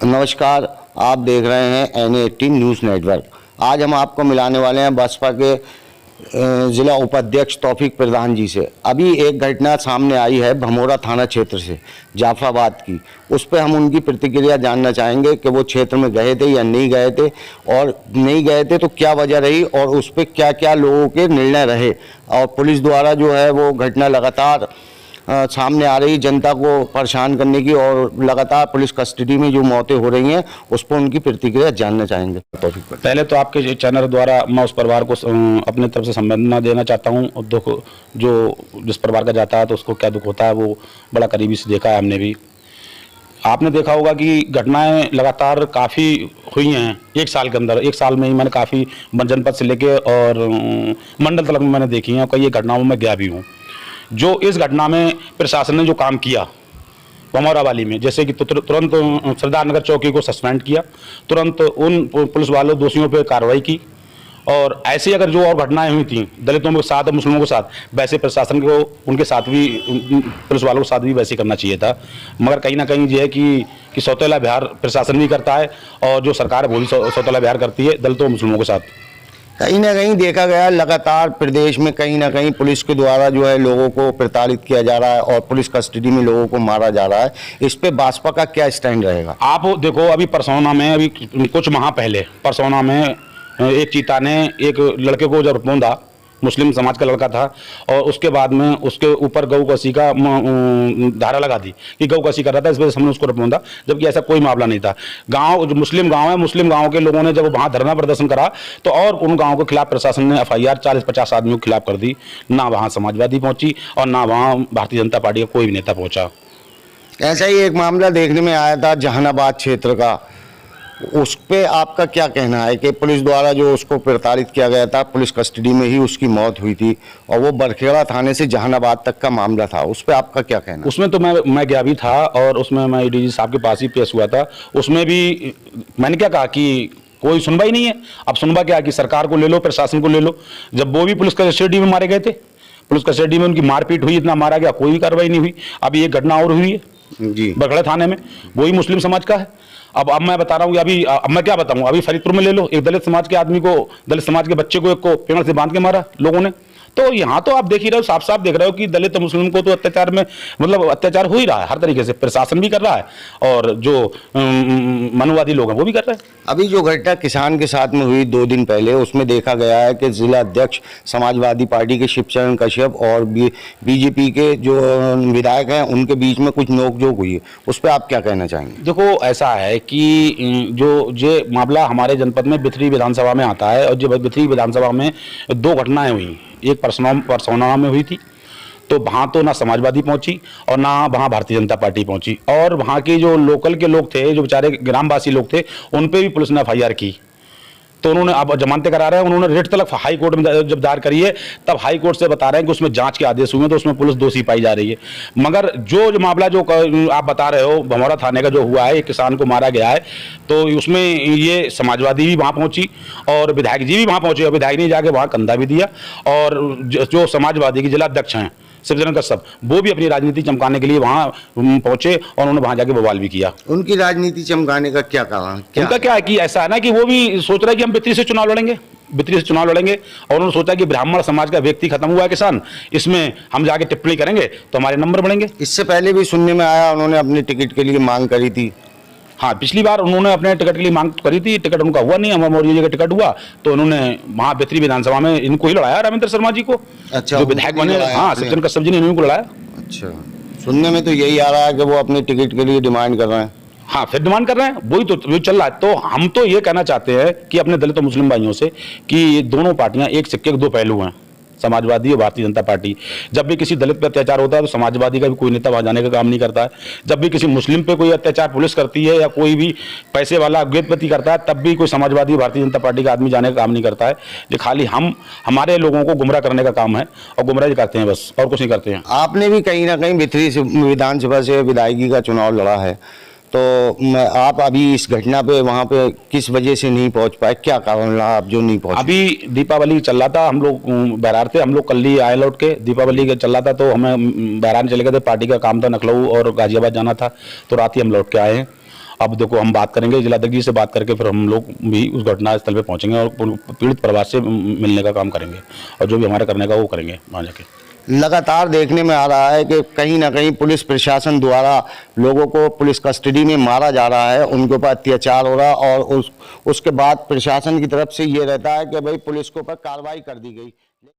नमस्कार, आप देख रहे हैं N18 न्यूज़ नेटवर्क। आज हम आपको मिलाने वाले हैं बसपा के ज़िला उपाध्यक्ष तौफीक प्रधान जी से। अभी एक घटना सामने आई है भमोरा थाना क्षेत्र से, जाफराबाद की। उस पर हम उनकी प्रतिक्रिया जानना चाहेंगे कि वो क्षेत्र में गए थे या नहीं गए थे, और नहीं गए थे तो क्या वजह रही, और उस पर क्या क्या लोगों के निर्णय रहे। और पुलिस द्वारा जो है वो घटना लगातार सामने आ रही, जनता को परेशान करने की, और लगातार पुलिस कस्टडी में जो मौतें हो रही हैं उस पर उनकी प्रतिक्रिया जानना चाहेंगे। पहले तो आपके चैनल द्वारा मैं उस परिवार को अपनी तरफ से संवेदना देना चाहता हूं, और दुख जो जिस परिवार का जाता है तो उसको क्या दुख होता है वो बड़ा करीबी से देखा है हमने भी। आपने देखा होगा कि घटनाएं लगातार काफ़ी हुई हैं एक साल के अंदर। एक साल में ही मैंने काफ़ी जनपद से लेके और मंडल तक में मैंने देखी हैं, और कई घटनाओं में मैं गया भी हूँ। जो इस घटना में प्रशासन ने जो काम किया भमोरा वाली में, जैसे कि तुरंत सरदार नगर चौकी को सस्पेंड किया, तुरंत उन पुलिस वालों दोषियों पर कार्रवाई की, और ऐसे अगर जो और घटनाएं हुई थी दलितों के साथ और मुस्लिमों के साथ, वैसे प्रशासन को उनके साथ भी, पुलिस वालों के साथ भी वैसे करना चाहिए था। मगर कहीं ना कहीं ये है कि सौतेला बिहार प्रशासन भी करता है, और जो सरकार है वो भी सौतेला बिहार करती है दलितों और मुस्लिमों के साथ। कहीं ना कहीं देखा गया लगातार प्रदेश में कहीं ना कहीं पुलिस के द्वारा जो है लोगों को प्रताड़ित किया जा रहा है, और पुलिस कस्टडी में लोगों को मारा जा रहा है। इस पे भाजपा का क्या स्टैंड रहेगा? आप देखो, अभी परसौना में, अभी कुछ माह पहले परसौना में एक चीता ने एक लड़के को जब रौंदा, मुस्लिम समाज का लड़का था, और उसके बाद में उसके ऊपर गौ कसी का धारा लगा दी कि गौ कसी कर रहा था, इस वजह से हमने उसको रौंदा, जबकि ऐसा कोई मामला नहीं था। गांव जो मुस्लिम गांव है, मुस्लिम गांव के लोगों ने जब वहां धरना प्रदर्शन करा तो और उन गांवों के खिलाफ प्रशासन ने FIR 40-50 आदमियों के खिलाफ कर दी। ना वहाँ समाजवादी पहुंची और ना वहाँ भारतीय जनता पार्टी का कोई भी नेता पहुंचा। ऐसा ही एक मामला देखने में आया था जहानाबाद क्षेत्र का, उस पे आपका क्या कहना है कि पुलिस द्वारा जो उसको प्रताड़ित किया गया था, पुलिस कस्टडी में ही उसकी मौत हुई थी, और वो बरखेड़ा थाने से जहानाबाद तक का मामला था, उस पे आपका क्या कहना है? उसमें तो मैं गया भी था, और उसमें मैं ADG साहब के पास ही पेश हुआ था। उसमें भी मैंने क्या कहा कि कोई सुनवाई नहीं है। अब सुनवा क्या कि सरकार को ले लो, प्रशासन को ले लो। जब वो भी पुलिस कस्टडी में मारे गए थे, पुलिस कस्टडी में उनकी मारपीट हुई, इतना मारा गया, कोई भी कार्रवाई नहीं हुई। अभी एक घटना और हुई है जी बरखेड़ा थाने में, वही मुस्लिम समाज का है। अब मैं बता रहा हूँ कि अब मैं क्या बताऊँ, अभी फरीदपुर में ले लो, एक दलित समाज के आदमी को, दलित समाज के बच्चे को, एक को पेड़ से बांध के मारा लोगों ने। तो यहाँ तो आप देख ही रहे हो, साफ साफ देख रहे हो कि दलित और मुस्लिम को तो अत्याचार में, मतलब अत्याचार हो ही रहा है हर तरीके से। प्रशासन भी कर रहा है और जो मनुवादी लोग हैं वो भी कर रहे हैं। अभी जो घटना किसान के साथ में हुई 2 दिन पहले, उसमें देखा गया है कि जिला अध्यक्ष समाजवादी पार्टी के शिवचरण कश्यप और BJP के जो विधायक हैं उनके बीच में कुछ नोकझोंक हुई है, उस पर आप क्या कहना चाहेंगे? देखो, ऐसा है कि जो ये मामला हमारे जनपद में बिथरी विधानसभा में आता है, और जो बिथरी विधानसभा में 2 घटनाएं हुई। एक परसौना में हुई थी, तो वहाँ तो ना समाजवादी पहुंची और ना वहाँ भारतीय जनता पार्टी पहुंची, और वहाँ के जो लोकल के लोग थे, जो बेचारे ग्रामवासी लोग थे, उन पे भी पुलिस ने FIR की। तो उन्होंने अब जमानतें करा रहे हैं, उन्होंने रिट तलक हाई कोर्ट में जब दायर करी है, तब हाई कोर्ट से बता रहे हैं कि उसमें जांच के आदेश हुए हैं, तो उसमें पुलिस दोषी पाई जा रही है। मगर जो मामला जो आप बता रहे हो भमोरा थाने का जो हुआ है, एक किसान को मारा गया है, तो उसमें ये समाजवादी भी वहाँ पहुँची और विधायक जी भी वहाँ पहुँचे, और विधायक ने जाके वहाँ कंधा भी दिया, और जो समाजवादी के जिला अध्यक्ष हैं शिवचरण कश्यप, वो भी अपनी राजनीति चमकाने के लिए वहाँ पहुंचे, और उन्होंने वहाँ जाके बवाल भी किया। उनकी राजनीति चमकाने का क्या कारण? उनका क्या है कि ऐसा है ना कि वो भी सोच रहा है कि हम बिथरी से चुनाव लड़ेंगे, बिथरी से चुनाव लड़ेंगे, और उन्होंने सोचा कि ब्राह्मण समाज का व्यक्ति खत्म हुआ है किसान, इसमें हम जाके टिप्पणी करेंगे तो हमारे नंबर बढ़ेंगे। इससे पहले भी सुनने में आया उन्होंने अपनी टिकट के लिए मांग करी थी। हाँ, पिछली बार उन्होंने अपने टिकट के लिए मांग करी थी, टिकट उनका हुआ नहीं, अमर मौर्य जी का टिकट हुआ, तो उन्होंने वहाँ बिथरी विधानसभा में इनको ही लड़ाया, रामेंद्र शर्मा जी को। अच्छा, जो विधायक बने, हाँ, शिवचरण कश्यप जी ने इनको लड़ाया। अच्छा, सुनने में तो यही आ रहा है कि वो अपनी टिकट के लिए डिमांड कर रहे हैं। हाँ, फिर डिमांड कर रहे हैं, वही तो चल रहा है। तो हम तो ये कहना चाहते हैं कि अपने दलित और मुस्लिम भाइयों से कि ये दोनों पार्टियां एक सिक्के के 2 पहलू हैं, समाजवादी और भारतीय जनता पार्टी। जब भी किसी दलित पे अत्याचार होता है तो समाजवादी का भी कोई नेता वहां जाने का काम नहीं करता है। जब भी किसी मुस्लिम पे कोई अत्याचार पुलिस करती है या कोई भी पैसे वाला अज्ञातपति करता है, तब भी कोई समाजवादी भारतीय जनता पार्टी का आदमी जाने का काम नहीं करता है। ये खाली हमारे लोगों को गुमराह करने का काम है, और गुमराह करते हैं बस, और कुछ नहीं करते हैं। आपने भी कहीं ना कहीं बिथरी विधानसभा से विधायकी का चुनाव लड़ा है, तो आप अभी इस घटना पे वहाँ पे किस वजह से नहीं पहुँच पाए? क्या कारण रहा आप जो नहीं पहुँचे? अभी दीपावली चल रहा था, हम लोग बहरार थे, हम लोग कल ही आए लौट के, दीपावली का चल रहा था, तो हमें बहरार चले गए थे, पार्टी का काम था, लखनऊ और गाजियाबाद जाना था, तो रात ही हम लौट के आए हैं। अब देखो हम बात करेंगे जिलाध्यक्ष जी से, बात करके फिर हम लोग भी उस घटनास्थल पे पहुंचेंगे और पीड़ित परिवार से मिलने का काम करेंगे और जो भी हमारे करने का वो करेंगे वहाँ जाके। लगातार देखने में आ रहा है कि कहीं ना कहीं पुलिस प्रशासन द्वारा लोगों को पुलिस कस्टडी में मारा जा रहा है, उनके ऊपर अत्याचार हो रहा और उसके बाद प्रशासन की तरफ से ये रहता है कि भाई पुलिस के ऊपर कार्रवाई कर दी गई।